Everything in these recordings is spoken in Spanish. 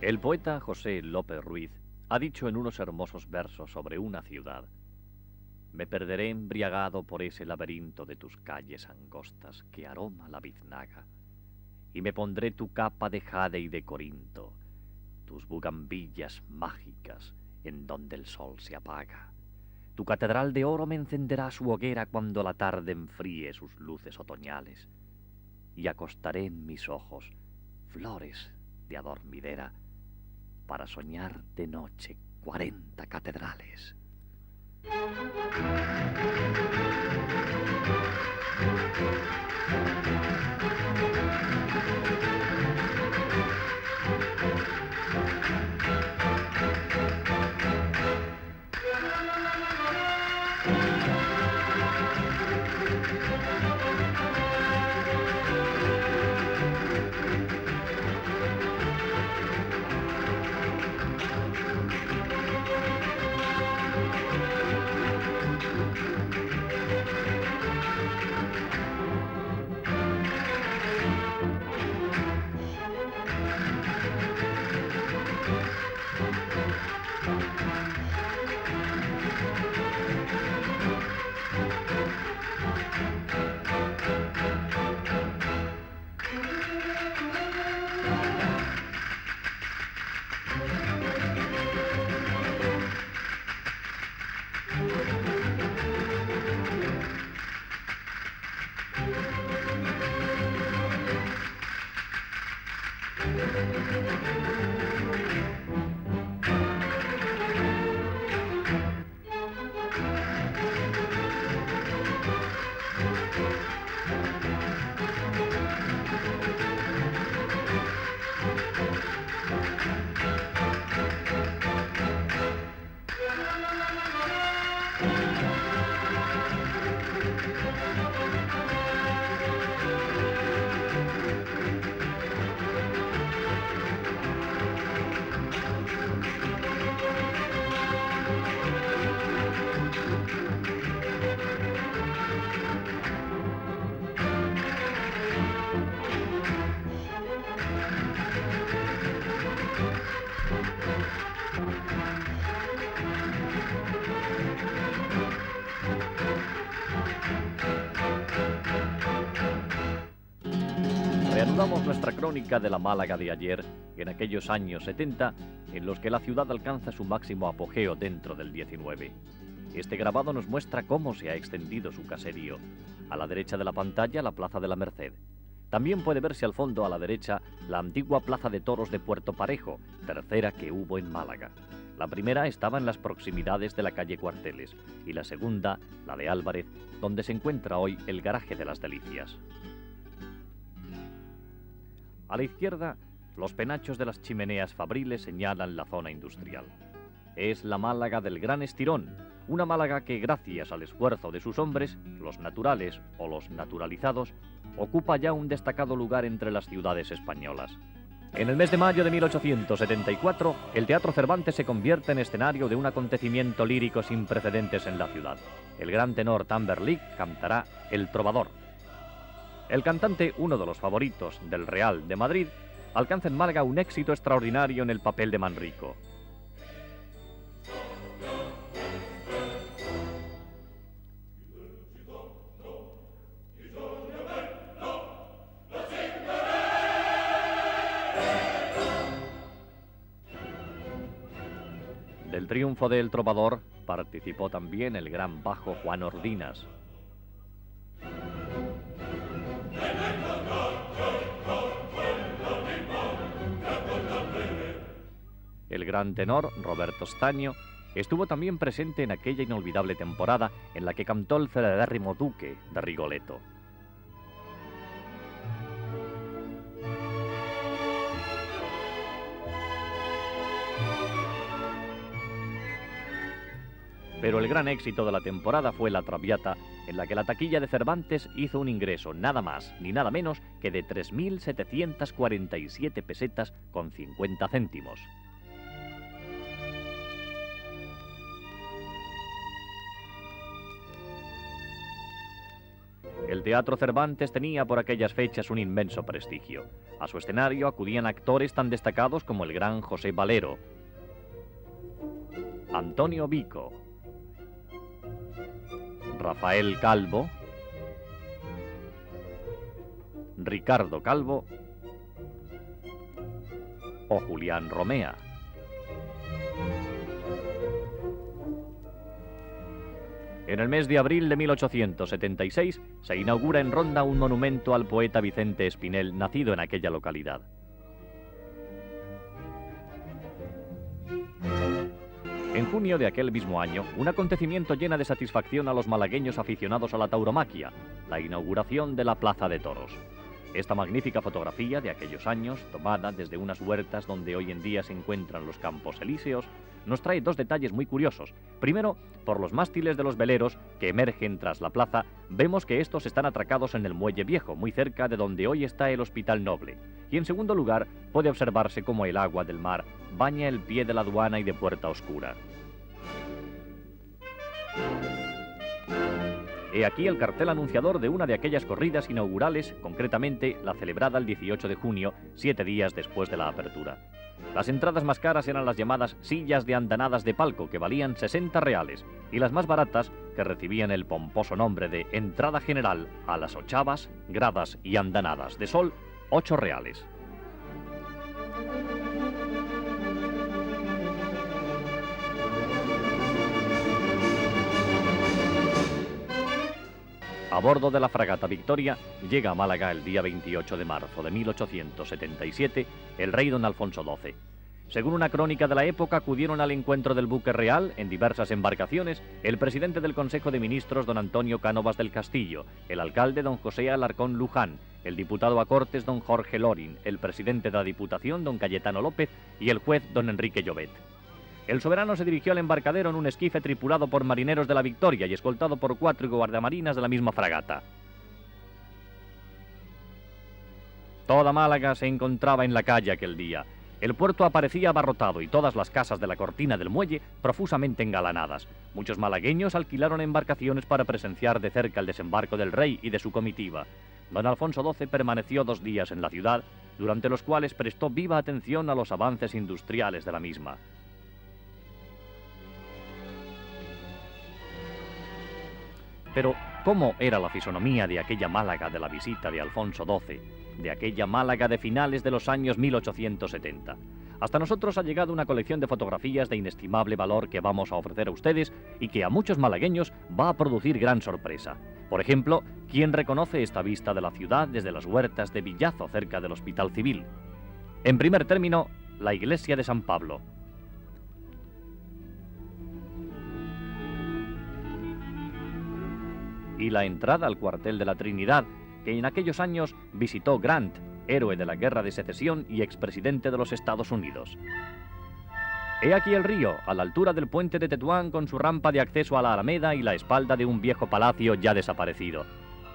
El poeta José López Ruiz ha dicho en unos hermosos versos sobre una ciudad: me perderé embriagado por ese laberinto de tus calles angostas que aroma la biznaga, y me pondré tu capa de jade y de corinto, tus bugambillas mágicas en donde el sol se apaga. Tu catedral de oro me encenderá su hoguera cuando la tarde enfríe sus luces otoñales, y acostaré en mis ojos flores de adormidera para soñar de noche 40 catedrales. Reanudamos nuestra crónica de la Málaga de ayer, en aquellos años 70, en los que la ciudad alcanza su máximo apogeo dentro del 19. Este grabado nos muestra cómo se ha extendido su caserío. A la derecha de la pantalla, la Plaza de la Merced. También puede verse al fondo, a la derecha, la antigua Plaza de Toros de Puerto Parejo, tercera que hubo en Málaga. La primera estaba en las proximidades de la calle Cuarteles, y la segunda, la de Álvarez, donde se encuentra hoy el Garaje de las Delicias. A la izquierda, los penachos de las chimeneas fabriles señalan la zona industrial. Es la Málaga del Gran Estirón, una Málaga que, gracias al esfuerzo de sus hombres, los naturales o los naturalizados, ocupa ya un destacado lugar entre las ciudades españolas. En el mes de mayo de 1874, el Teatro Cervantes se convierte en escenario de un acontecimiento lírico sin precedentes en la ciudad. El gran tenor Tamberlik cantará El Trovador. El cantante, uno de los favoritos del Real de Madrid, alcanza en Málaga un éxito extraordinario en el papel de Manrico. Del triunfo de El Trovador participó también el gran bajo Juan Ordinas. El gran tenor Roberto Staño estuvo también presente en aquella inolvidable temporada en la que cantó el celebérrimo Duque de Rigoletto. Pero el gran éxito de la temporada fue La Traviata, en la que la taquilla de Cervantes hizo un ingreso nada más ni nada menos que de 3.747 pesetas con 50 céntimos. El Teatro Cervantes tenía por aquellas fechas un inmenso prestigio. A su escenario acudían actores tan destacados como el gran José Valero, Antonio Vico, Rafael Calvo, Ricardo Calvo o Julián Romea. En el mes de abril de 1876 se inaugura en Ronda un monumento al poeta Vicente Espinel, nacido en aquella localidad. En junio de aquel mismo año, un acontecimiento llena de satisfacción a los malagueños aficionados a la tauromaquia, la inauguración de la Plaza de Toros. Esta magnífica fotografía de aquellos años, tomada desde unas huertas donde hoy en día se encuentran los Campos Elíseos, nos trae dos detalles muy curiosos. Primero, por los mástiles de los veleros que emergen tras la plaza, vemos que estos están atracados en el Muelle Viejo, muy cerca de donde hoy está el Hospital Noble. Y en segundo lugar, puede observarse cómo el agua del mar baña el pie de la aduana y de Puerta Oscura. He aquí el cartel anunciador de una de aquellas corridas inaugurales, concretamente la celebrada el 18 de junio, 7 días después de la apertura. Las entradas más caras eran las llamadas sillas de andanadas de palco, que valían 60 reales, y las más baratas, que recibían el pomposo nombre de entrada general a las ochavas, gradas y andanadas de sol, 8 reales. A bordo de la fragata Victoria llega a Málaga el día 28 de marzo de 1877 el rey don Alfonso XII. Según una crónica de la época, acudieron al encuentro del buque real en diversas embarcaciones el presidente del Consejo de Ministros don Antonio Cánovas del Castillo, el alcalde don José Alarcón Luján, el diputado a Cortes don Jorge Lorin, el presidente de la Diputación don Cayetano López y el juez don Enrique Llobet. El soberano se dirigió al embarcadero en un esquife tripulado por marineros de la Victoria y escoltado por 4 guardamarinas de la misma fragata. Toda Málaga se encontraba en la calle aquel día. El puerto aparecía abarrotado y todas las casas de la cortina del muelle profusamente engalanadas. Muchos malagueños alquilaron embarcaciones para presenciar de cerca el desembarco del rey y de su comitiva. Don Alfonso XII permaneció 2 días en la ciudad, durante los cuales prestó viva atención a los avances industriales de la misma. Pero, ¿cómo era la fisonomía de aquella Málaga de la visita de Alfonso XII, de aquella Málaga de finales de los años 1870? Hasta nosotros ha llegado una colección de fotografías de inestimable valor que vamos a ofrecer a ustedes y que a muchos malagueños va a producir gran sorpresa. Por ejemplo, ¿quién reconoce esta vista de la ciudad desde las huertas de Villazo, cerca del Hospital Civil? En primer término, la iglesia de San Pablo. Y la entrada al cuartel de la Trinidad, que en aquellos años visitó Grant, héroe de la Guerra de Secesión y expresidente de los Estados Unidos. He aquí el río, a la altura del puente de Tetuán, con su rampa de acceso a la Alameda y la espalda de un viejo palacio ya desaparecido.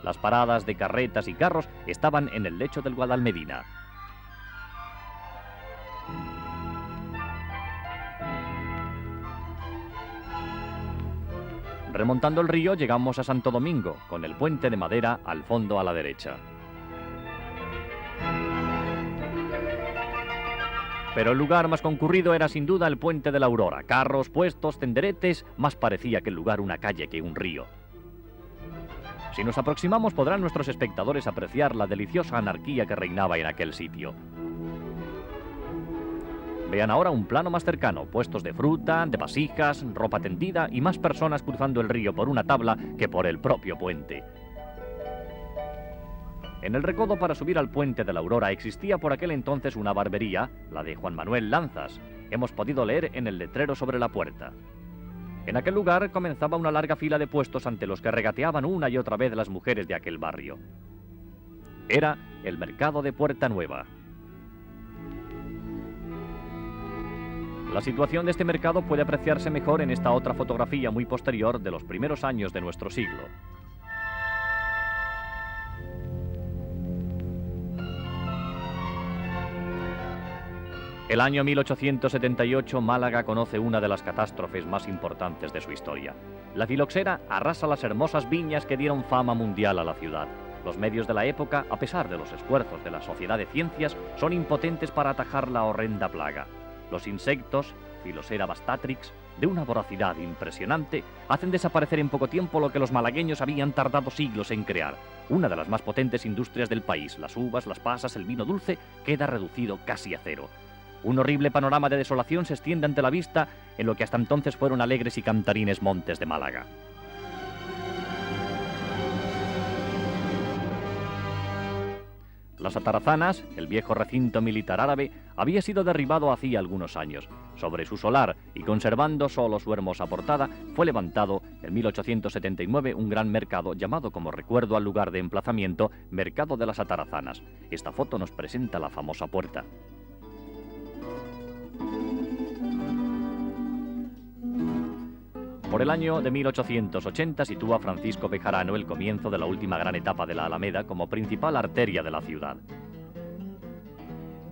Las paradas de carretas y carros estaban en el lecho del Guadalmedina. Remontando el río llegamos a Santo Domingo, con el puente de madera al fondo a la derecha. Pero el lugar más concurrido era sin duda el puente de la Aurora. Carros, puestos, tenderetes, más parecía aquel lugar una calle que un río. Si nos aproximamos podrán nuestros espectadores apreciar la deliciosa anarquía que reinaba en aquel sitio. Vean ahora un plano más cercano, puestos de fruta, de vasijas, ropa tendida y más personas cruzando el río por una tabla que por el propio puente. En el recodo para subir al puente de la Aurora existía por aquel entonces una barbería, la de Juan Manuel Lanzas. Hemos podido leer en el letrero sobre la puerta. En aquel lugar comenzaba una larga fila de puestos ante los que regateaban una y otra vez las mujeres de aquel barrio. Era el mercado de Puerta Nueva. La situación de este mercado puede apreciarse mejor en esta otra fotografía muy posterior de los primeros años de nuestro siglo. El año 1878, Málaga conoce una de las catástrofes más importantes de su historia. La filoxera arrasa las hermosas viñas que dieron fama mundial a la ciudad. Los medios de la época, a pesar de los esfuerzos de la Sociedad de Ciencias, son impotentes para atajar la horrenda plaga. Los insectos, Phylloxera bastatrix, de una voracidad impresionante, hacen desaparecer en poco tiempo lo que los malagueños habían tardado siglos en crear. Una de las más potentes industrias del país, las uvas, las pasas, el vino dulce, queda reducido casi a cero. Un horrible panorama de desolación se extiende ante la vista en lo que hasta entonces fueron alegres y cantarines montes de Málaga. Las Atarazanas, el viejo recinto militar árabe, había sido derribado hacía algunos años. Sobre su solar y conservando solo su hermosa portada, fue levantado en 1879 un gran mercado llamado como recuerdo al lugar de emplazamiento Mercado de las Atarazanas. Esta foto nos presenta la famosa puerta. Por el año de 1880 sitúa Francisco Bejarano el comienzo de la última gran etapa de la Alameda como principal arteria de la ciudad.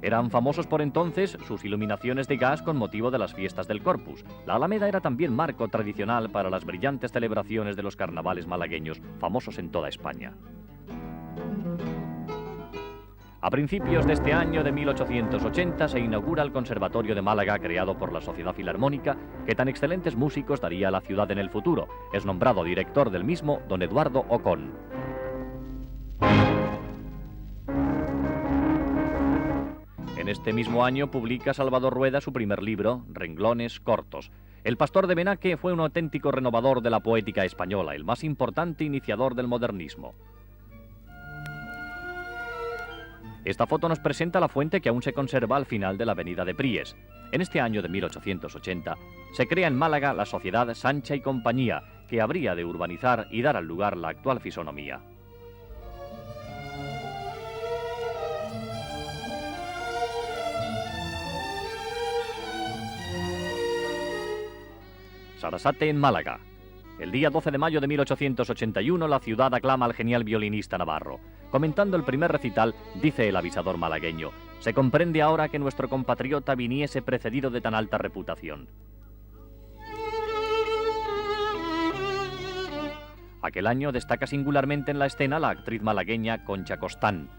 Eran famosos por entonces sus iluminaciones de gas con motivo de las fiestas del Corpus. La Alameda era también marco tradicional para las brillantes celebraciones de los carnavales malagueños, famosos en toda España. A principios de este año de 1880 se inaugura el Conservatorio de Málaga, creado por la Sociedad Filarmónica, que tan excelentes músicos daría a la ciudad en el futuro. Es nombrado director del mismo don Eduardo Ocón. En este mismo año publica Salvador Rueda su primer libro, Renglones cortos. El Pastor de Benaque fue un auténtico renovador de la poética española, el más importante iniciador del modernismo. Esta foto nos presenta la fuente que aún se conserva al final de la avenida de Pries. En este año de 1880 se crea en Málaga la Sociedad Sancha y Compañía, que habría de urbanizar y dar al lugar la actual fisonomía. Sarasate en Málaga. El día 12 de mayo de 1881 la ciudad aclama al genial violinista navarro. Comentando el primer recital, dice el avisador malagueño: se comprende ahora que nuestro compatriota viniese precedido de tan alta reputación. Aquel año destaca singularmente en la escena la actriz malagueña Concha Costán.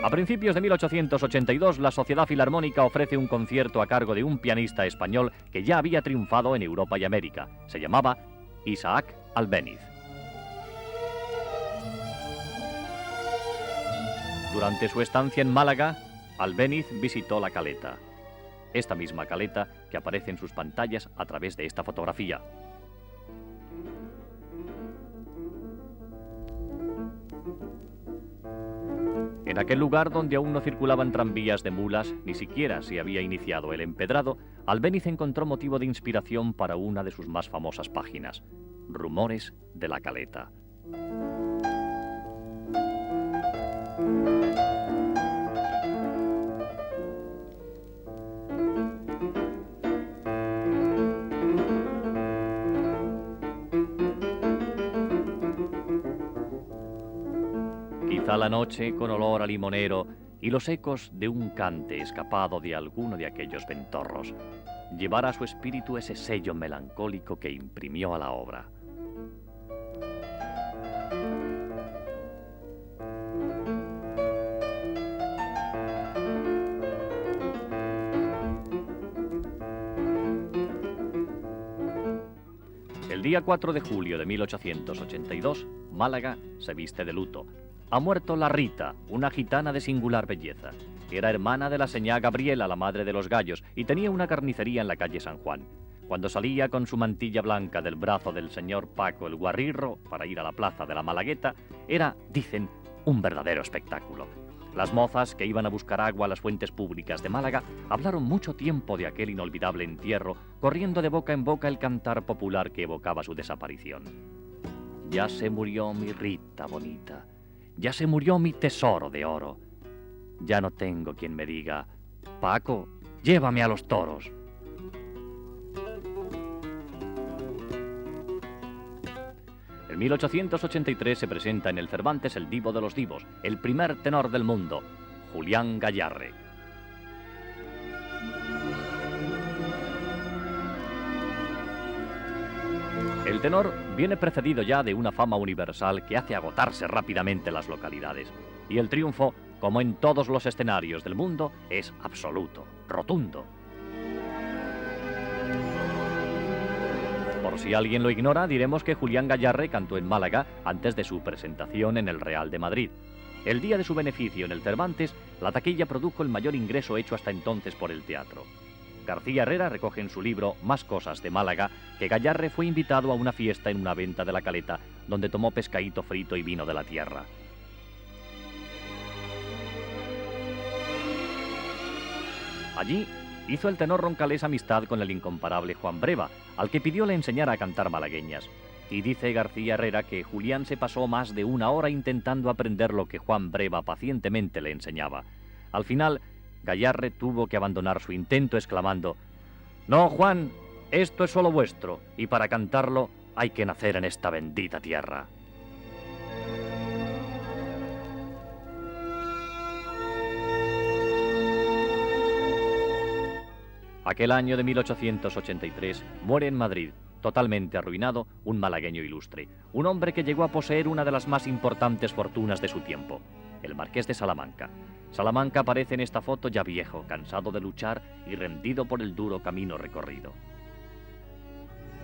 A principios de 1882, la Sociedad Filarmónica ofrece un concierto a cargo de un pianista español que ya había triunfado en Europa y América. Se llamaba Isaac Albéniz. Durante su estancia en Málaga, Albéniz visitó la Caleta. Esta misma caleta que aparece en sus pantallas a través de esta fotografía. En aquel lugar donde aún no circulaban tranvías de mulas, ni siquiera se había iniciado el empedrado, Albéniz encontró motivo de inspiración para una de sus más famosas páginas, Rumores de la Caleta. Quizá la noche, con olor a limonero, y los ecos de un cante escapado de alguno de aquellos ventorros, llevara a su espíritu ese sello melancólico que imprimió a la obra. El día 4 de julio de 1882, Málaga se viste de luto. Ha muerto la Rita, una gitana de singular belleza. Era hermana de la señá Gabriela, la madre de los gallos, y tenía una carnicería en la calle San Juan. Cuando salía con su mantilla blanca del brazo del señor Paco el Guarrirro para ir a la plaza de la Malagueta, era, dicen, un verdadero espectáculo. Las mozas que iban a buscar agua a las fuentes públicas de Málaga hablaron mucho tiempo de aquel inolvidable entierro, corriendo de boca en boca el cantar popular que evocaba su desaparición. Ya se murió mi Rita bonita. Ya se murió mi tesoro de oro. Ya no tengo quien me diga: Paco, llévame a los toros. En 1883 se presenta en el Cervantes el divo de los divos, el primer tenor del mundo, Julián Gallarre. El tenor viene precedido ya de una fama universal que hace agotarse rápidamente las localidades. Y el triunfo, como en todos los escenarios del mundo, es absoluto, rotundo. Por si alguien lo ignora, diremos que Julián Gayarre cantó en Málaga antes de su presentación en el Real de Madrid. El día de su beneficio en el Cervantes, la taquilla produjo el mayor ingreso hecho hasta entonces por el teatro. García Herrera recoge en su libro Más cosas de Málaga que Gayarre fue invitado a una fiesta en una venta de la Caleta, donde tomó pescadito frito y vino de la tierra. Allí hizo el tenor roncalés amistad con el incomparable Juan Breva, al que pidió le enseñara a cantar malagueñas. Y dice García Herrera que Julián se pasó más de una hora intentando aprender lo que Juan Breva pacientemente le enseñaba. Al final, Gayarre tuvo que abandonar su intento exclamando: «No, Juan, esto es solo vuestro, y para cantarlo hay que nacer en esta bendita tierra». Aquel año de 1883 muere en Madrid, totalmente arruinado, un malagueño ilustre, un hombre que llegó a poseer una de las más importantes fortunas de su tiempo, el Marqués de Salamanca. Salamanca aparece en esta foto ya viejo, cansado de luchar y rendido por el duro camino recorrido.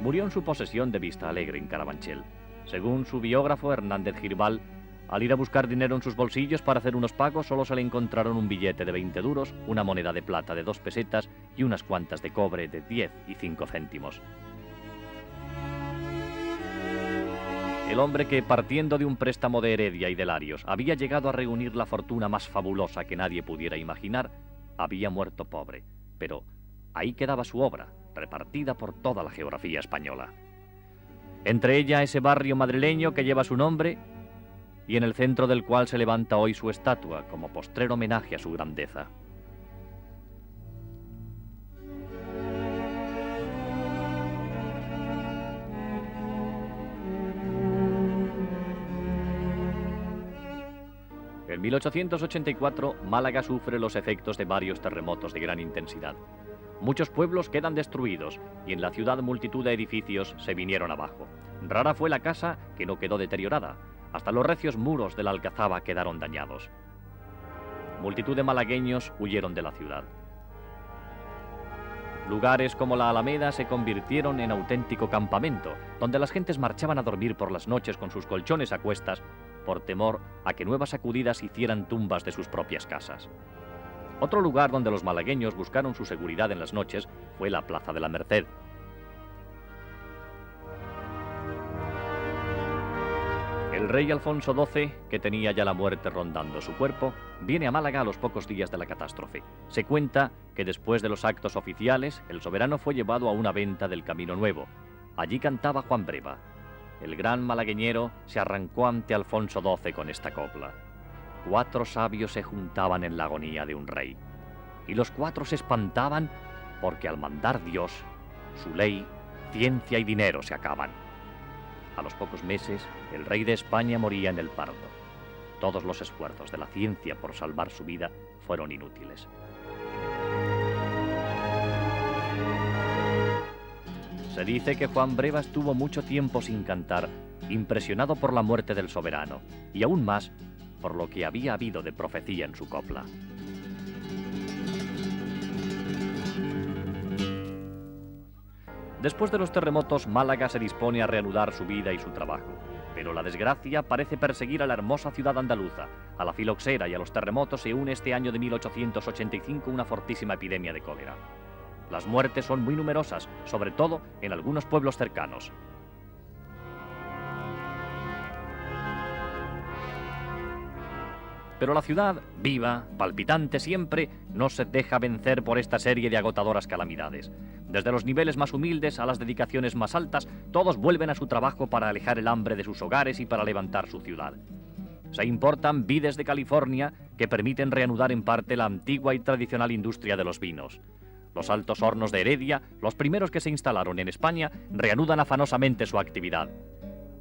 Murió en su posesión de Vista Alegre, en Carabanchel. Según su biógrafo Hernández Girbal, al ir a buscar dinero en sus bolsillos para hacer unos pagos, solo se le encontraron un billete de 20 duros, una moneda de plata de 2 pesetas y unas cuantas de cobre de 10 y 5 céntimos. El hombre que, partiendo de un préstamo de Heredia y de Larios, había llegado a reunir la fortuna más fabulosa que nadie pudiera imaginar, había muerto pobre, pero ahí quedaba su obra, repartida por toda la geografía española. Entre ella ese barrio madrileño que lleva su nombre y en el centro del cual se levanta hoy su estatua como postrer homenaje a su grandeza. En 1884, Málaga sufre los efectos de varios terremotos de gran intensidad. Muchos pueblos quedan destruidos y en la ciudad multitud de edificios se vinieron abajo. Rara fue la casa que no quedó deteriorada. Hasta los recios muros de la Alcazaba quedaron dañados. Multitud de malagueños huyeron de la ciudad. Lugares como la Alameda se convirtieron en auténtico campamento, donde las gentes marchaban a dormir por las noches con sus colchones a cuestas, por temor a que nuevas sacudidas hicieran tumbas de sus propias casas. Otro lugar donde los malagueños buscaron su seguridad en las noches fue la Plaza de la Merced. El rey Alfonso XII, que tenía ya la muerte rondando su cuerpo, viene a Málaga a los pocos días de la catástrofe. Se cuenta que después de los actos oficiales, el soberano fue llevado a una venta del Camino Nuevo. Allí cantaba Juan Breva. El gran malagueñero se arrancó ante Alfonso XII con esta copla. 4 sabios se juntaban en la agonía de un rey, y los 4 se espantaban porque al mandar Dios, su ley, ciencia y dinero se acaban. A los pocos meses, el rey de España moría en el parto. Todos los esfuerzos de la ciencia por salvar su vida fueron inútiles. Se dice que Juan Breva estuvo mucho tiempo sin cantar, impresionado por la muerte del soberano, y aún más por lo que había habido de profecía en su copla. Después de los terremotos, Málaga se dispone a reanudar su vida y su trabajo. Pero la desgracia parece perseguir a la hermosa ciudad andaluza. A la filoxera y a los terremotos se une este año de 1885 una fortísima epidemia de cólera. Las muertes son muy numerosas, sobre todo en algunos pueblos cercanos. Pero la ciudad, viva, palpitante siempre, no se deja vencer por esta serie de agotadoras calamidades. Desde los niveles más humildes a las dedicaciones más altas, todos vuelven a su trabajo para alejar el hambre de sus hogares y para levantar su ciudad. Se importan vides de California que permiten reanudar en parte la antigua y tradicional industria de los vinos. Los altos hornos de Heredia, los primeros que se instalaron en España, reanudan afanosamente su actividad.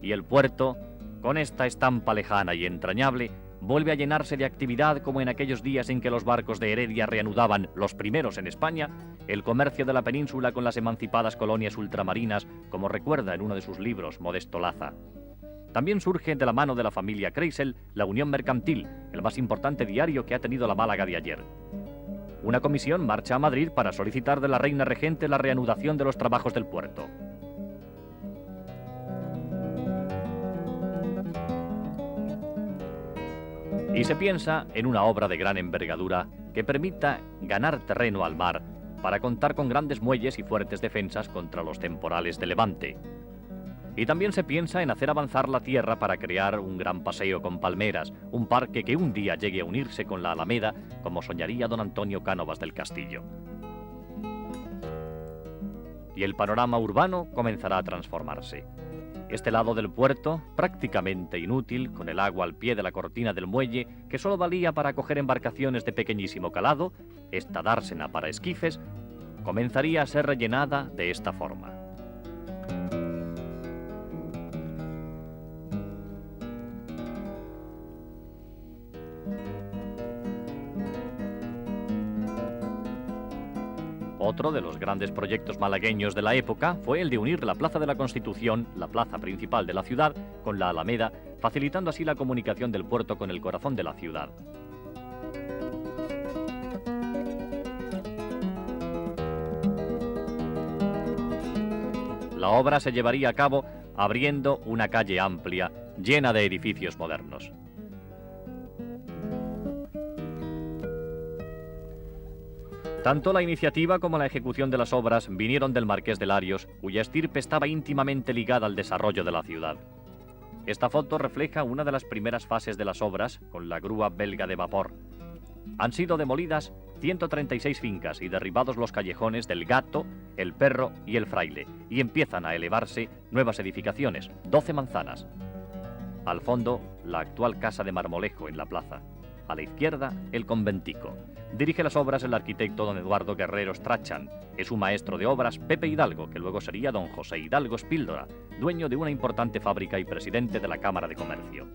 Y el puerto, con esta estampa lejana y entrañable, vuelve a llenarse de actividad como en aquellos días en que los barcos de Heredia reanudaban, los primeros en España, el comercio de la península con las emancipadas colonias ultramarinas, como recuerda en uno de sus libros Modesto Laza. También surge de la mano de la familia Kreisel la Unión Mercantil, el más importante diario que ha tenido la Málaga de ayer. Una comisión marcha a Madrid para solicitar de la reina regente la reanudación de los trabajos del puerto. Y se piensa en una obra de gran envergadura que permita ganar terreno al mar para contar con grandes muelles y fuertes defensas contra los temporales de levante. Y también se piensa en hacer avanzar la tierra para crear un gran paseo con palmeras, un parque que un día llegue a unirse con la Alameda, como soñaría don Antonio Cánovas del Castillo. Y el panorama urbano comenzará a transformarse. Este lado del puerto, prácticamente inútil, con el agua al pie de la cortina del muelle, que solo valía para acoger embarcaciones de pequeñísimo calado, esta dársena para esquifes, comenzaría a ser rellenada de esta forma. Otro de los grandes proyectos malagueños de la época fue el de unir la Plaza de la Constitución, la plaza principal de la ciudad, con la Alameda, facilitando así la comunicación del puerto con el corazón de la ciudad. La obra se llevaría a cabo abriendo una calle amplia, llena de edificios modernos. Tanto la iniciativa como la ejecución de las obras vinieron del Marqués de Larios, cuya estirpe estaba íntimamente ligada al desarrollo de la ciudad. Esta foto refleja una de las primeras fases de las obras con la grúa belga de vapor. Han sido demolidas 136 fincas y derribados los callejones del Gato, el Perro y el Fraile, y empiezan a elevarse nuevas edificaciones, 12 manzanas. Al fondo, la actual Casa de Marmolejo en la plaza. A la izquierda, el conventico. Dirige las obras el arquitecto don Eduardo Guerrero Strachan. Es un maestro de obras Pepe Hidalgo, que luego sería don José Hidalgo Espíldora, dueño de una importante fábrica y presidente de la Cámara de Comercio.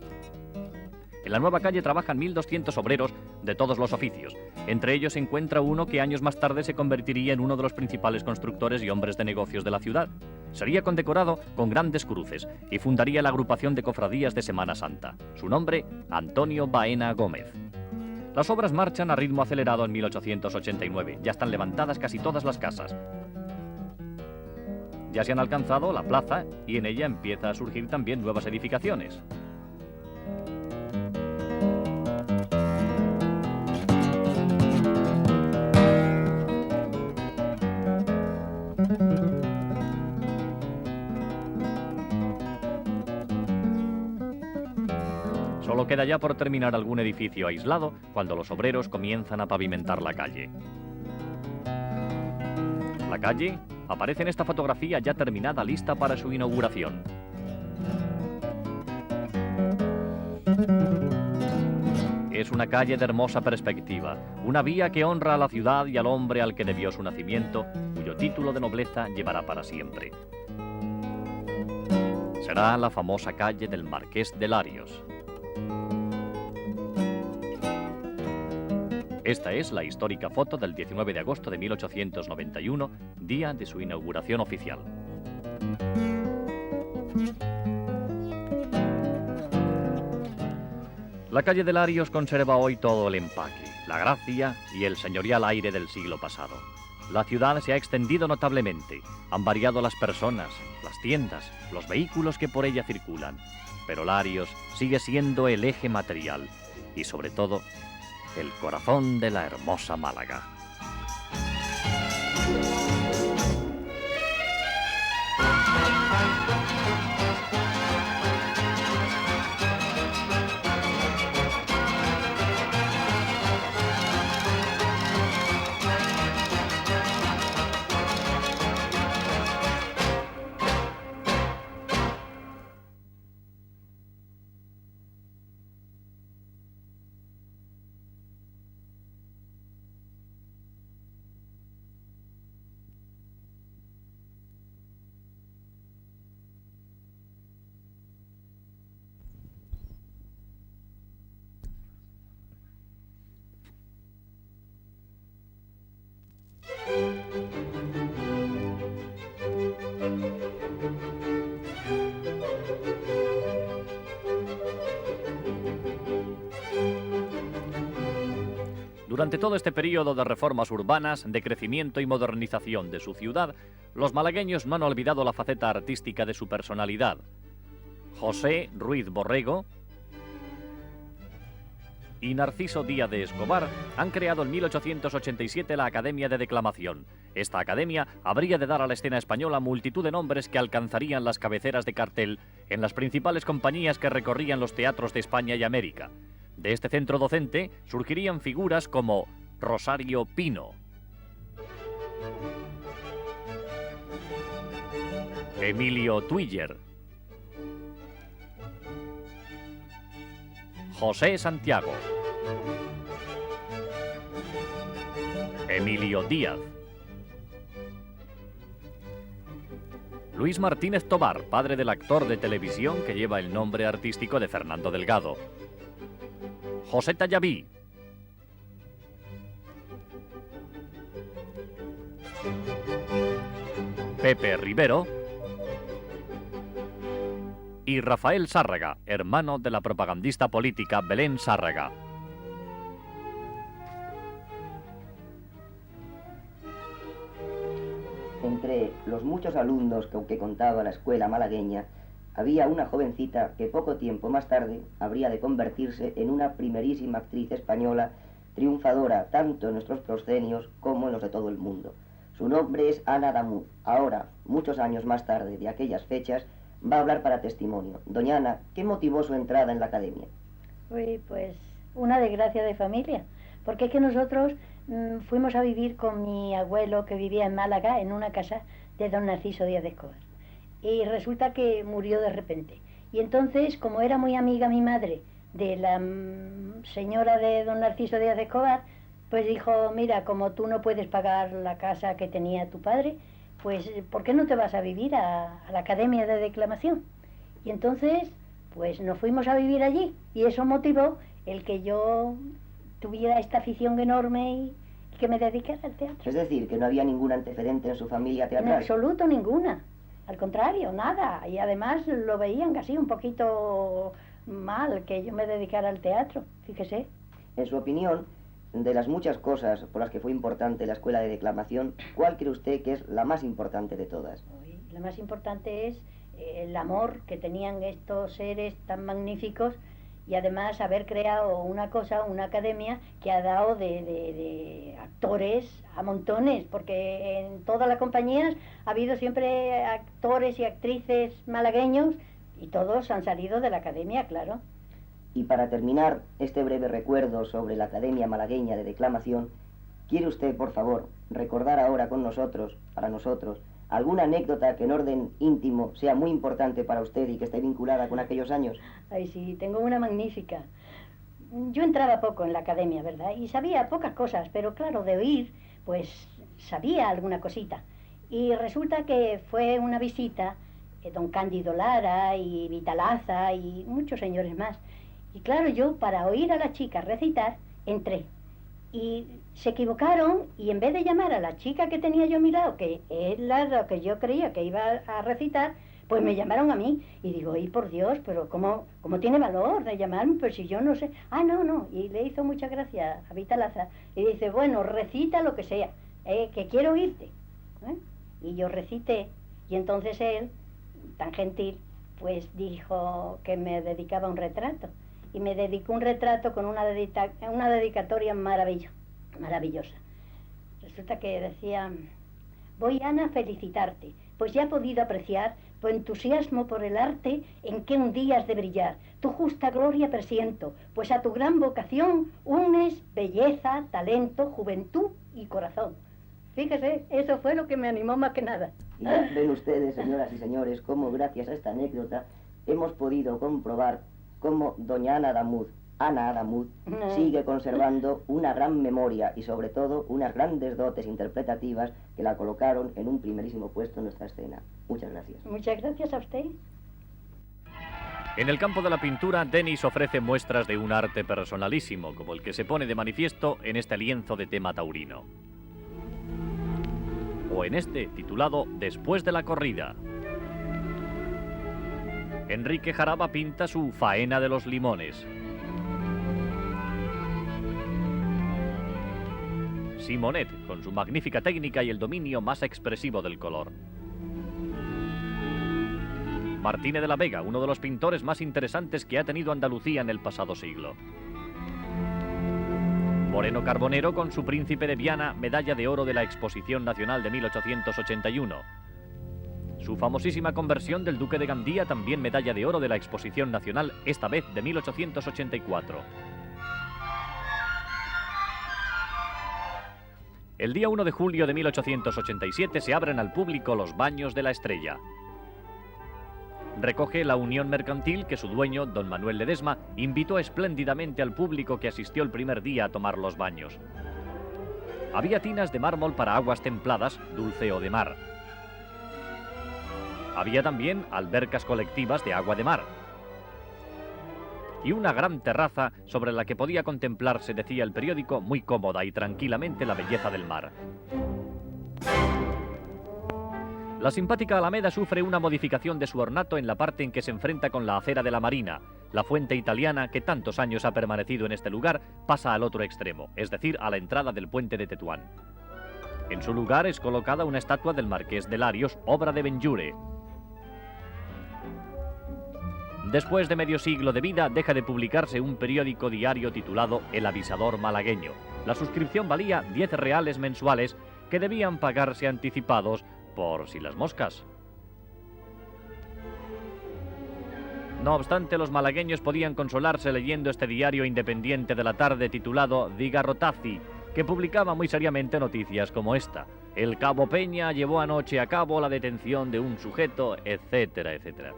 En la nueva calle trabajan 1.200 obreros de todos los oficios. Entre ellos se encuentra uno que años más tarde se convertiría en uno de los principales constructores y hombres de negocios de la ciudad. Sería condecorado con grandes cruces y fundaría la agrupación de cofradías de Semana Santa. Su nombre, Antonio Baena Gómez. Las obras marchan a ritmo acelerado en 1889. Ya están levantadas casi todas las casas. Ya se han alcanzado la plaza y en ella empieza a surgir también nuevas edificaciones. Solo queda ya por terminar algún edificio aislado cuando los obreros comienzan a pavimentar la calle. La calle aparece en esta fotografía ya terminada, lista para su inauguración. Es una calle de hermosa perspectiva, una vía que honra a la ciudad y al hombre al que debió su nacimiento, cuyo título de nobleza llevará para siempre. Será la famosa calle del Marqués de Larios. Esta es la histórica foto del 19 de agosto de 1891, día de su inauguración oficial. La calle de Larios conserva hoy todo el empaque, la gracia y el señorial aire del siglo pasado. La ciudad se ha extendido notablemente, han variado las personas, las tiendas, los vehículos que por ella circulan, pero Larios sigue siendo el eje material y, sobre todo, el corazón de la hermosa Málaga. Durante todo este periodo de reformas urbanas, de crecimiento y modernización de su ciudad, los malagueños no han olvidado la faceta artística de su personalidad. José Ruiz Borrego y Narciso Díaz de Escobar han creado en 1887 la Academia de Declamación. Esta academia habría de dar a la escena española multitud de nombres que alcanzarían las cabeceras de cartel en las principales compañías que recorrían los teatros de España y América. De este centro docente surgirían figuras como Rosario Pino, Emilio Tuiller, José Santiago, Emilio Díaz, Luis Martínez Tobar, padre del actor de televisión que lleva el nombre artístico de Fernando Delgado, José Tallaví, Pepe Rivero y Rafael Sárraga, hermano de la propagandista política Belén Sárraga. Entre los muchos alumnos que contaba la escuela malagueña, había una jovencita que poco tiempo más tarde habría de convertirse en una primerísima actriz española, triunfadora tanto en nuestros proscenios como en los de todo el mundo. Su nombre es Ana Damuz. Ahora, muchos años más tarde de aquellas fechas, va a hablar para testimonio. Doña Ana, ¿qué motivó su entrada en la academia? Uy, pues una desgracia de familia, porque es que nosotros fuimos a vivir con mi abuelo que vivía en Málaga, en una casa de don Narciso Díaz de Escobar. Y resulta que murió de repente. Y entonces, como era muy amiga mi madre de la señora de don Narciso Díaz de Escobar, pues dijo, mira, como tú no puedes pagar la casa que tenía tu padre, pues ¿por qué no te vas a vivir a la Academia de Declamación? Y entonces, pues nos fuimos a vivir allí. Y eso motivó el que yo tuviera esta afición enorme y que me dedicara al teatro. Es decir, que no había ningún antecedente en su familia teatral. En absoluto ninguna. Al contrario, nada. Y además lo veían casi un poquito mal que yo me dedicara al teatro, fíjese. En su opinión, de las muchas cosas por las que fue importante la escuela de declamación, ¿cuál cree usted que es la más importante de todas? La más importante es el amor que tenían estos seres tan magníficos y además haber creado una cosa, una academia que ha dado de actores a montones, porque en todas las compañías ha habido siempre actores y actrices malagueños y todos han salido de la academia, claro. Y para terminar este breve recuerdo sobre la Academia Malagueña de Declamación, ¿quiere usted, por favor, recordar ahora con nosotros, para nosotros, alguna anécdota que en orden íntimo sea muy importante para usted y que esté vinculada con aquellos años? Ay, sí, tengo una magnífica. Yo entraba poco en la academia, ¿verdad? Y sabía pocas cosas, pero claro, de oír, pues sabía alguna cosita. Y resulta que fue una visita don Cándido Lara y Vitalaza y muchos señores más. Y claro, yo para oír a la chica recitar, entré. Y se equivocaron y en vez de llamar a la chica que tenía yo a mi lado, que es la que yo creía que iba a recitar, pues me llamaron a mí. Y digo, ¡ay, por Dios! Pero ¿cómo tiene valor de llamarme? Pues si yo no sé... Ah, no. Y le hizo mucha gracia a Vitalaza. Y dice, bueno, recita lo que sea, que quiero oírte. Y yo recité. Y entonces él, tan gentil, pues dijo que me dedicaba un retrato. Y me dedicó un retrato con una dedicatoria maravillosa. Resulta que decía, voy, Ana, a felicitarte, pues ya he podido apreciar tu entusiasmo por el arte en que un día has de brillar. Tu justa gloria presiento, pues a tu gran vocación unes belleza, talento, juventud y corazón. Fíjese, eso fue lo que me animó más que nada. Y ven ustedes, señoras y señores, cómo gracias a esta anécdota hemos podido comprobar cómo doña Ana Damuz sigue conservando una gran memoria y sobre todo unas grandes dotes interpretativas que la colocaron en un primerísimo puesto en nuestra escena. Muchas gracias. Muchas gracias a usted. En el campo de la pintura, Denis ofrece muestras de un arte personalísimo, como el que se pone de manifiesto en este lienzo de tema taurino. O en este, titulado Después de la corrida. Enrique Jaraba pinta su Faena de los Limones. Simonet, con su magnífica técnica y el dominio más expresivo del color. Martínez de la Vega, uno de los pintores más interesantes que ha tenido Andalucía en el pasado siglo. Moreno Carbonero con su Príncipe de Viana, medalla de oro de la Exposición Nacional de 1881. Su famosísima conversión del Duque de Gandía, también medalla de oro de la Exposición Nacional, esta vez de 1884. El día 1 de julio de 1887 se abren al público los Baños de la Estrella. Recoge la unión mercantil que su dueño, don Manuel Ledesma, invitó espléndidamente al público que asistió el primer día a tomar los baños. Había tinas de mármol para aguas templadas, dulce o de mar. Había también albercas colectivas de agua de mar. Y una gran terraza sobre la que podía contemplarse, decía el periódico, muy cómoda y tranquilamente la belleza del mar. La simpática Alameda sufre una modificación de su ornato en la parte en que se enfrenta con la acera de la Marina. La fuente italiana, que tantos años ha permanecido en este lugar, pasa al otro extremo, es decir, a la entrada del puente de Tetuán. En su lugar es colocada una estatua del Marqués de Larios, obra de Benlliure. Después de medio siglo de vida, deja de publicarse un periódico diario titulado El Avisador Malagueño. La suscripción valía 10 reales mensuales que debían pagarse anticipados por si las moscas. No obstante, los malagueños podían consolarse leyendo este diario independiente de la tarde titulado Di Garrotazzi, que publicaba muy seriamente noticias como esta: el Cabo Peña llevó anoche a cabo la detención de un sujeto, etcétera, etcétera.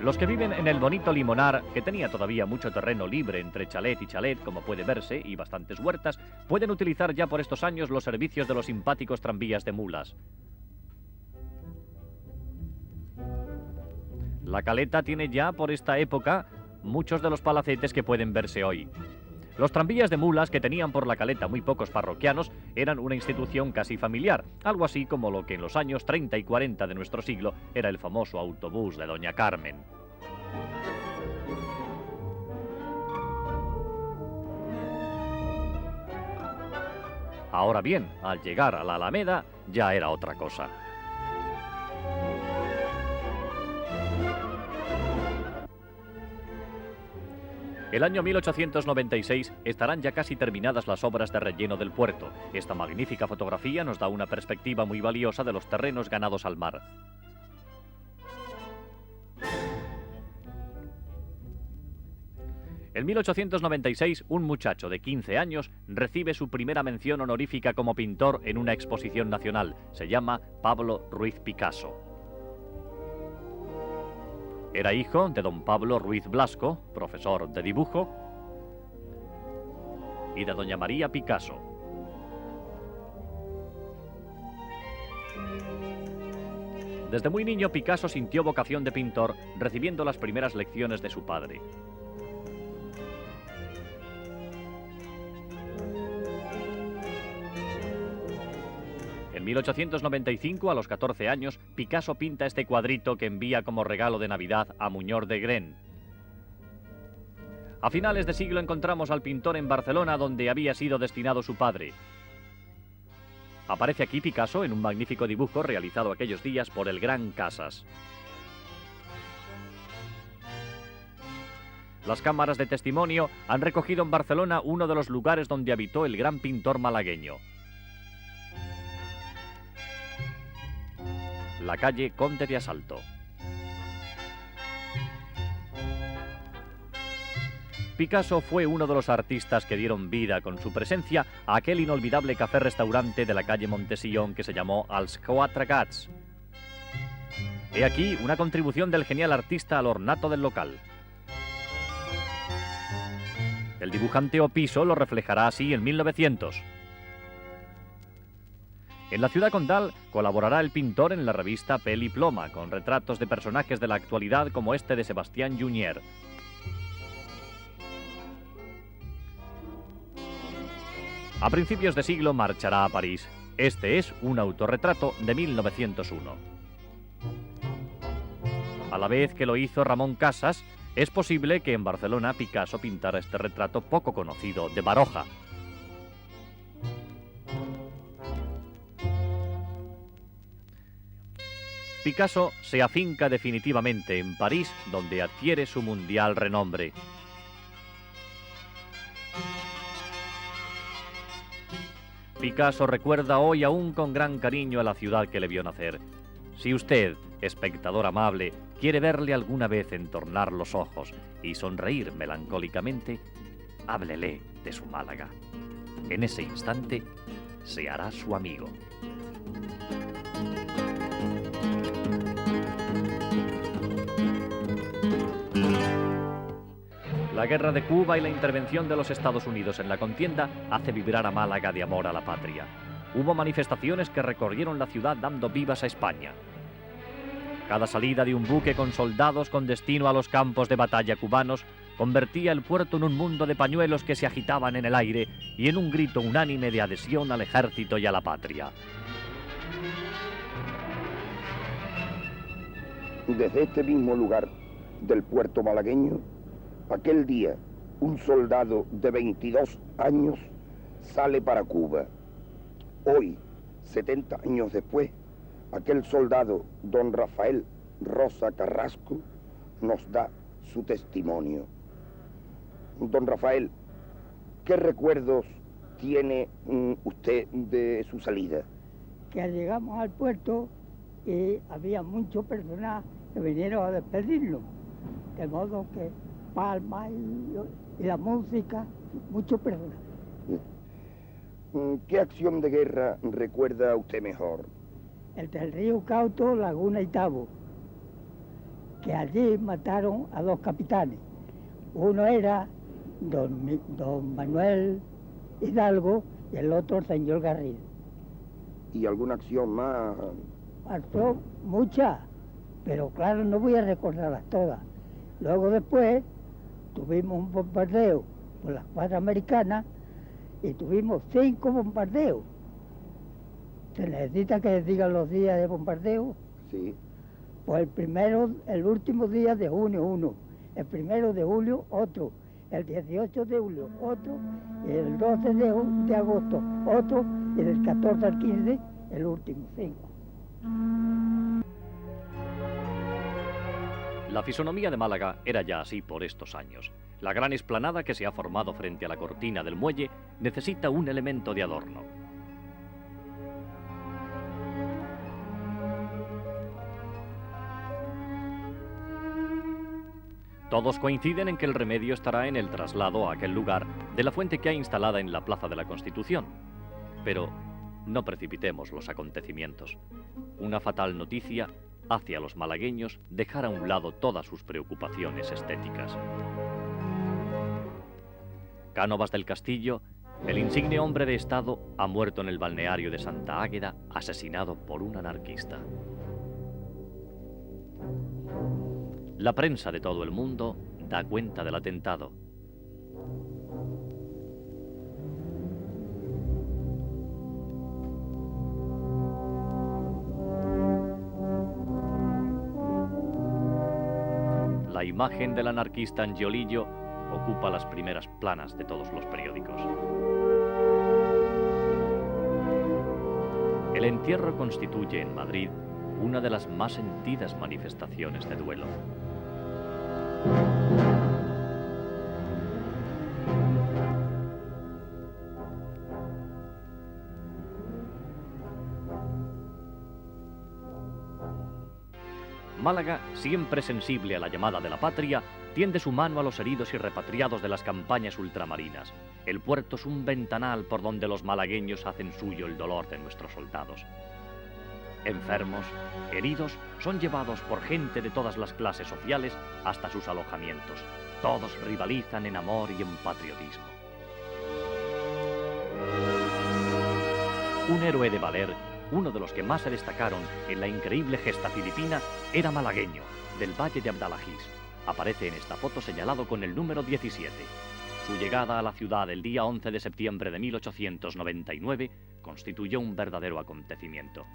Los que viven en el bonito Limonar, que tenía todavía mucho terreno libre entre chalet y chalet, como puede verse, y bastantes huertas, pueden utilizar ya por estos años los servicios de los simpáticos tranvías de mulas. La Caleta tiene ya, por esta época, muchos de los palacetes que pueden verse hoy. Los tranvías de mulas, que tenían por la Caleta muy pocos parroquianos, eran una institución casi familiar, algo así como lo que en los años 30 y 40 de nuestro siglo era el famoso autobús de Doña Carmen. Ahora bien, al llegar a la Alameda, ya era otra cosa. El año 1896 estarán ya casi terminadas las obras de relleno del puerto. Esta magnífica fotografía nos da una perspectiva muy valiosa de los terrenos ganados al mar. En 1896, un muchacho de 15 años recibe su primera mención honorífica como pintor en una exposición nacional. Se llama Pablo Ruiz Picasso. Era hijo de don Pablo Ruiz Blasco, profesor de dibujo, y de doña María Picasso. Desde muy niño, Picasso sintió vocación de pintor, recibiendo las primeras lecciones de su padre. En 1895, a los 14 años, Picasso pinta este cuadrito que envía como regalo de Navidad a Muñoz de Gren. A finales de siglo encontramos al pintor en Barcelona, donde había sido destinado su padre. Aparece aquí Picasso en un magnífico dibujo realizado aquellos días por el gran Casas. Las cámaras de testimonio han recogido en Barcelona uno de los lugares donde habitó el gran pintor malagueño. La calle Conde de Asalto. Picasso fue uno de los artistas que dieron vida con su presencia a aquel inolvidable café-restaurante de la calle Montesillon que se llamó Els Quatre Gats. He aquí una contribución del genial artista al ornato del local. El dibujante Opiso lo reflejará así en 1900. En la ciudad condal colaborará el pintor en la revista Pel y Ploma, con retratos de personajes de la actualidad como este de Sebastián Junier. A principios de siglo marchará a París. Este es un autorretrato de 1901. A la vez que lo hizo Ramón Casas, Es posible que en Barcelona Picasso pintara este retrato poco conocido de Baroja. Picasso se afinca definitivamente en París, donde adquiere su mundial renombre. Picasso recuerda hoy aún con gran cariño a la ciudad que le vio nacer. Si usted, espectador amable, quiere verle alguna vez entornar los ojos y sonreír melancólicamente, háblele de su Málaga. En ese instante, se hará su amigo. La guerra de Cuba y la intervención de los Estados Unidos en la contienda hace vibrar a Málaga de amor a la patria. Hubo manifestaciones que recorrieron la ciudad dando vivas a España. Cada salida de un buque con soldados con destino a los campos de batalla cubanos convertía el puerto en un mundo de pañuelos que se agitaban en el aire y en un grito unánime de adhesión al ejército y a la patria. Desde este mismo lugar del puerto malagueño, aquel día, un soldado de 22 años sale para Cuba. Hoy, 70 años después, aquel soldado, don Rafael Rosa Carrasco, nos da su testimonio. Don Rafael, ¿qué recuerdos tiene usted de su salida? Que llegamos al puerto y había mucho personal que vinieron a despedirlo, de modo que palmas y la música, mucho personal. ¿Qué acción de guerra recuerda usted mejor? El del río Cauto, Laguna y Tabo, que allí mataron a 2 capitanes. Uno era don Manuel Hidalgo y el otro el señor Garrido. ¿Y alguna acción más? Pasó muchas, pero claro, no voy a recordarlas todas. Luego después tuvimos un bombardeo por las fuerzas americanas y tuvimos 5 bombardeos. ¿Se necesita que digan los días de bombardeo? Sí. Pues el último día de junio 1, el 1 de julio otro, el 18 de julio otro, y el 12 de agosto otro, y del 14 al 15 el último, 5. La fisonomía de Málaga era ya así por estos años. La gran explanada que se ha formado frente a la cortina del muelle necesita un elemento de adorno. Todos coinciden en que el remedio estará en el traslado a aquel lugar de la fuente que hay instalada en la Plaza de la Constitución. Pero no precipitemos los acontecimientos. Una fatal noticia hace a los malagueños dejar a un lado todas sus preocupaciones estéticas. Cánovas del Castillo, el insigne hombre de Estado, ha muerto en el balneario de Santa Águeda, asesinado por un anarquista. La prensa de todo el mundo da cuenta del atentado. La imagen del anarquista Angiolillo ocupa las primeras planas de todos los periódicos. El entierro constituye en Madrid una de las más sentidas manifestaciones de duelo. Málaga, siempre sensible a la llamada de la patria, tiende su mano a los heridos y repatriados de las campañas ultramarinas. El puerto es un ventanal por donde los malagueños hacen suyo el dolor de nuestros soldados. Enfermos, heridos, son llevados por gente de todas las clases sociales hasta sus alojamientos. Todos rivalizan en amor y en patriotismo. Un héroe de valer, uno de los que más se destacaron en la increíble gesta filipina, era malagueño, del valle de Abdalajís. Aparece en esta foto señalado con el número 17. Su llegada a la ciudad el día 11 de septiembre de 1899 constituyó un verdadero acontecimiento.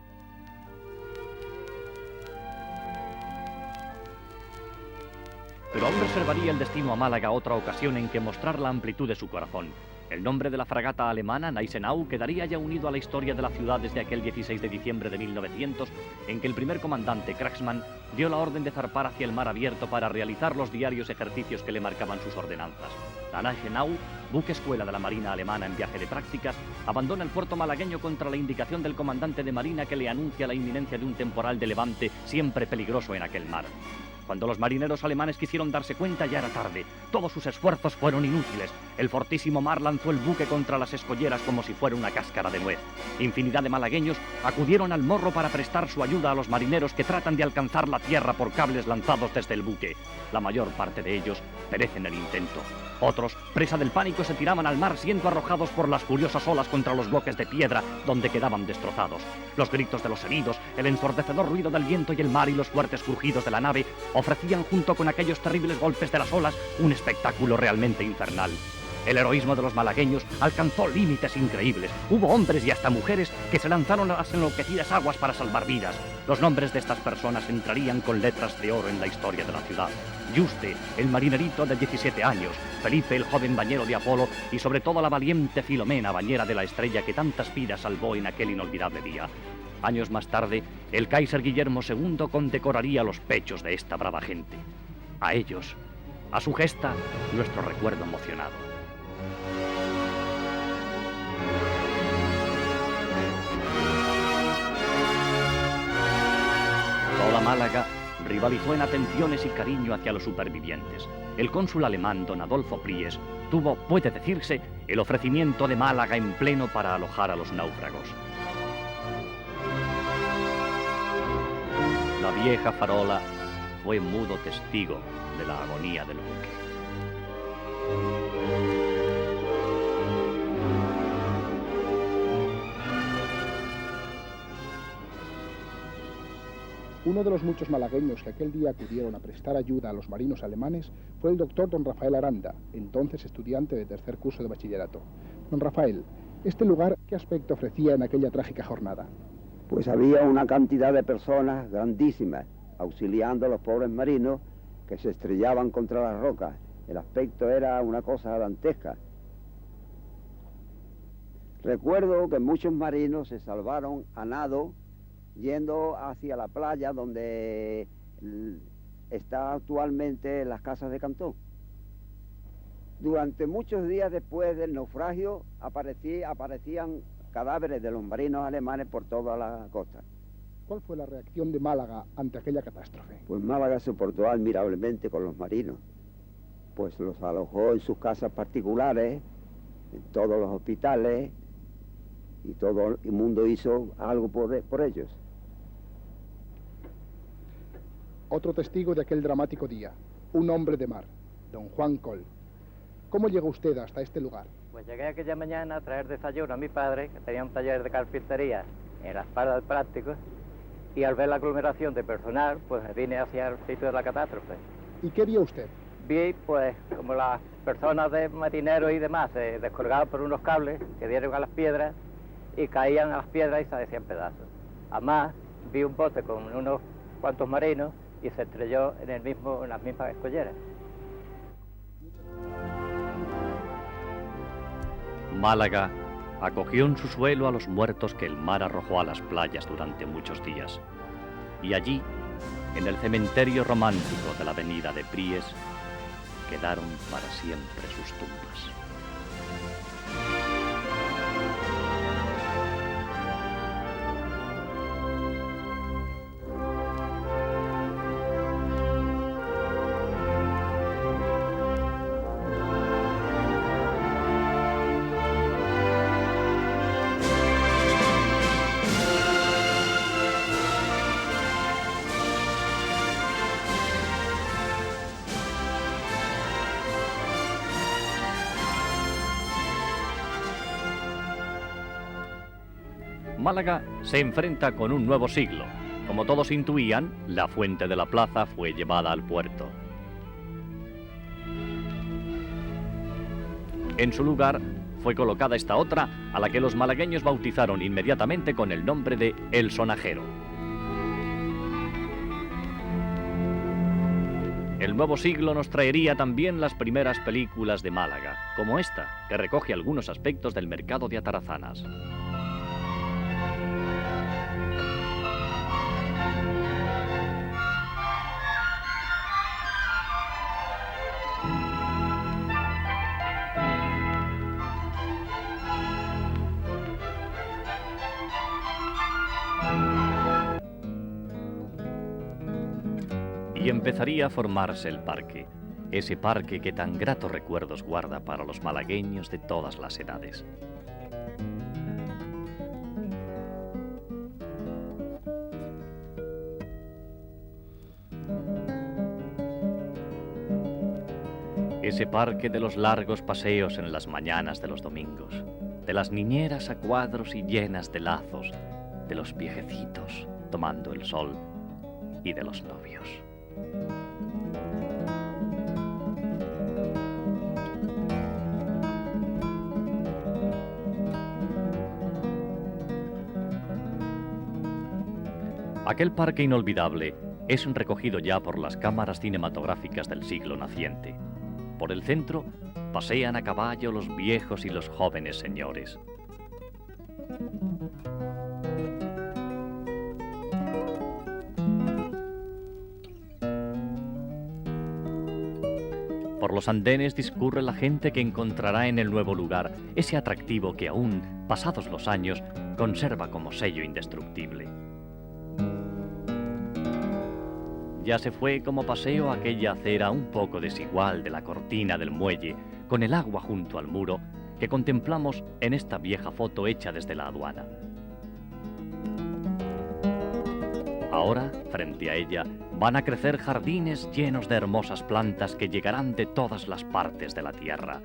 Pero aún reservaría el destino a Málaga otra ocasión en que mostrar la amplitud de su corazón. El nombre de la fragata alemana Gneisenau quedaría ya unido a la historia de la ciudad desde aquel 16 de diciembre de 1900, en que el primer comandante, Kraxmann, dio la orden de zarpar hacia el mar abierto para realizar los diarios ejercicios que le marcaban sus ordenanzas. La Gneisenau, buque escuela de la Marina alemana en viaje de prácticas, abandona el puerto malagueño contra la indicación del comandante de Marina que le anuncia la inminencia de un temporal de levante siempre peligroso en aquel mar. Cuando los marineros alemanes quisieron darse cuenta, ya era tarde. Todos sus esfuerzos fueron inútiles. El fortísimo mar lanzó el buque contra las escolleras como si fuera una cáscara de nuez. Infinidad de malagueños acudieron al morro para prestar su ayuda a los marineros que tratan de alcanzar la tierra por cables lanzados desde el buque. La mayor parte de ellos perecen en el intento. Otros, presa del pánico, se tiraban al mar siendo arrojados por las furiosas olas contra los bloques de piedra donde quedaban destrozados. Los gritos de los heridos, el ensordecedor ruido del viento y el mar y los fuertes crujidos de la nave ofrecían junto con aquellos terribles golpes de las olas un espectáculo realmente infernal. El heroísmo de los malagueños alcanzó límites increíbles. Hubo hombres y hasta mujeres que se lanzaron a las enloquecidas aguas para salvar vidas. Los nombres de estas personas entrarían con letras de oro en la historia de la ciudad. Yuste, el marinerito de 17 años, Felipe, el joven bañero de Apolo, y sobre todo la valiente Filomena, bañera de la Estrella que tantas vidas salvó en aquel inolvidable día. Años más tarde, el Kaiser Guillermo II condecoraría los pechos de esta brava gente. A ellos, a su gesta, nuestro recuerdo emocionado. Toda Málaga rivalizó en atenciones y cariño hacia los supervivientes. El cónsul alemán don Adolfo Pries tuvo, puede decirse, el ofrecimiento de Málaga en pleno para alojar a los náufragos. La vieja farola fue mudo testigo de la agonía del buque. Uno de los muchos malagueños que aquel día acudieron a prestar ayuda a los marinos alemanes fue el doctor don Rafael Aranda, entonces estudiante de tercer curso de bachillerato. Don Rafael, ¿este lugar qué aspecto ofrecía en aquella trágica jornada? Pues había una cantidad de personas grandísimas auxiliando a los pobres marinos que se estrellaban contra las rocas. El aspecto era una cosa dantesca. Recuerdo que muchos marinos se salvaron a nado yendo hacia la playa donde está actualmente las casas de Cantón. Durante muchos días después del naufragio aparecían cadáveres de los marinos alemanes por toda la costa. ¿Cuál fue la reacción de Málaga ante aquella catástrofe? Pues Málaga se portó admirablemente con los marinos. Pues los alojó en sus casas particulares, en todos los hospitales, y todo el mundo hizo algo por ellos. Otro testigo de aquel dramático día, un hombre de mar, don Juan Col. ¿Cómo llegó usted hasta este lugar? Pues llegué aquella mañana a traer desayuno a mi padre, que tenía un taller de carpintería en la Espada del Práctico, y al ver la aglomeración de personal, pues me vine hacia el sitio de la catástrofe. ¿Y qué vio usted? Vi, pues, como las personas de marineros y demás se descolgaban por unos cables que dieron a las piedras y caían a las piedras y se hacían pedazos. Además, vi un bote con unos cuantos marinos y se estrelló en las mismas escolleras. Málaga acogió en su suelo a los muertos que el mar arrojó a las playas durante muchos días. Y allí, en el cementerio romántico de la avenida de Pries, quedaron para siempre sus tumbas. Málaga se enfrenta con un nuevo siglo. Como todos intuían, la fuente de la plaza fue llevada al puerto. En su lugar fue colocada esta otra, a la que los malagueños bautizaron inmediatamente con el nombre de El Sonajero. El nuevo siglo nos traería también las primeras películas de Málaga, como esta, que recoge algunos aspectos del mercado de Atarazanas. Y empezaría a formarse el parque, ese parque que tan gratos recuerdos guarda para los malagueños de todas las edades. Ese parque de los largos paseos en las mañanas de los domingos, de las niñeras a cuadros y llenas de lazos, de los viejecitos tomando el sol y de los novios. Aquel parque inolvidable es recogido ya por las cámaras cinematográficas del siglo naciente. Por el centro pasean a caballo los viejos y los jóvenes señores. Por los andenes discurre la gente que encontrará en el nuevo lugar ese atractivo que aún, pasados los años, conserva como sello indestructible. Ya se fue como paseo aquella acera un poco desigual de la cortina del muelle, con el agua junto al muro, que contemplamos en esta vieja foto hecha desde la aduana. Ahora, frente a ella, van a crecer jardines llenos de hermosas plantas que llegarán de todas las partes de la tierra.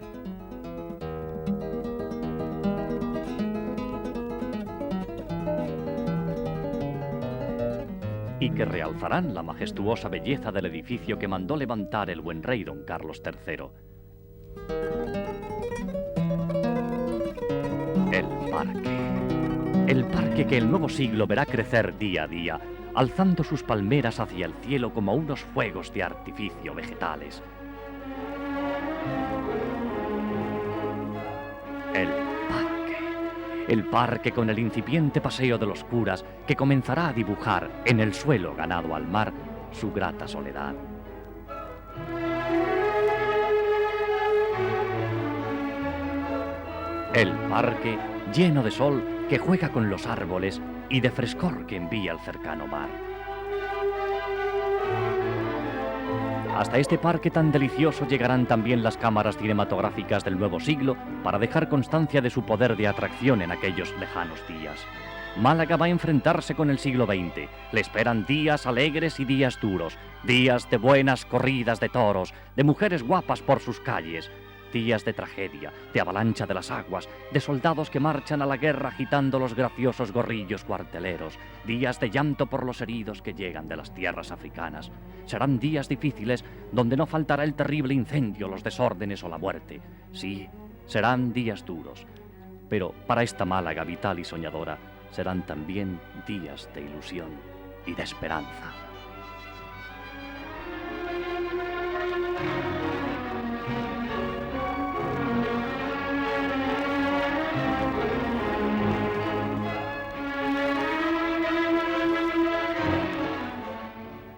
Y que realzarán la majestuosa belleza del edificio que mandó levantar el buen rey don Carlos III. El parque que el nuevo siglo verá crecer día a día, alzando sus palmeras hacia el cielo como unos fuegos de artificio vegetales. El parque con el incipiente paseo de los curas que comenzará a dibujar en el suelo ganado al mar su grata soledad. El parque lleno de sol que juega con los árboles y de frescor que envía el cercano mar. Hasta este parque tan delicioso llegarán también las cámaras cinematográficas del nuevo siglo para dejar constancia de su poder de atracción en aquellos lejanos días. Málaga va a enfrentarse con el siglo XX. Le esperan días alegres y días duros, días de buenas corridas de toros, de mujeres guapas por sus calles, días de tragedia, de avalancha de las aguas, de soldados que marchan a la guerra agitando los graciosos gorrillos cuarteleros, días de llanto por los heridos que llegan de las tierras africanas. Serán días difíciles donde no faltará el terrible incendio, los desórdenes o la muerte. Sí, serán días duros, pero para esta Málaga vital y soñadora serán también días de ilusión y de esperanza.